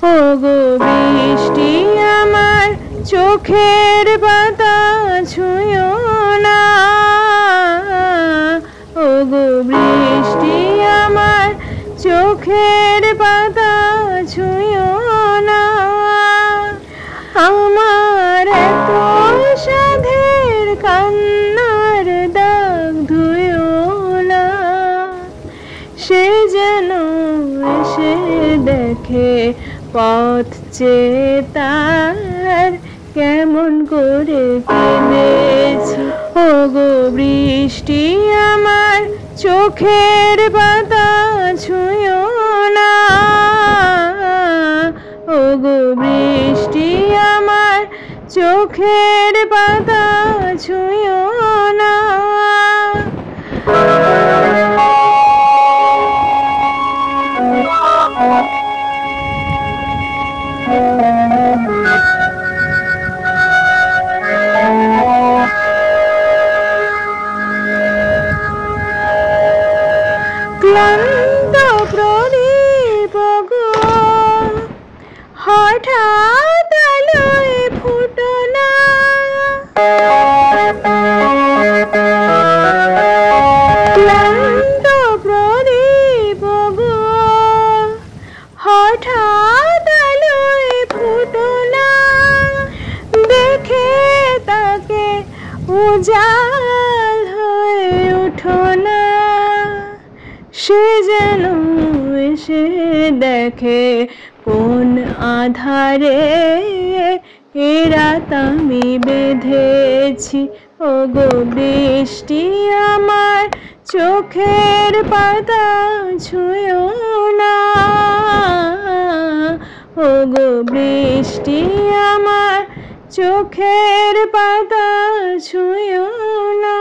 ওগো বৃষ্টি আমার চোখের পাতা ছুঁয়ো না, ওগো বৃষ্টি আমার চোখের পাতা ছুঁয়ো না। আমার এত সাধের কান্নার দাগ ধুয়ো না, সে যেন এসে দেখে পথ চেয়ে তার কেমন করে কেঁদেছি। ওগো বৃষ্টি আমার চোখের পাতা ছুঁয়ো না, ওগো বৃষ্টি আমার চোখের পাতা ছুঁয়ো না। ক্লান্ত প্রদীপ গো হঠাৎ আলোয় ফুটো না, ক্লান্ত প্রদীপ গো হঠাৎ আলোয় ফুটো না। দেখে তাকে উজাল হয়ে উঠো না, সে যেন এসে দেখে কোন আধারে এ রাত আমি বেঁধেছি। ওগো বৃষ্টি আমার চোখের পাতা ছুঁয়ো না, ওগো বৃষ্টি আমার চোখের পাতা ছুঁয়ো না।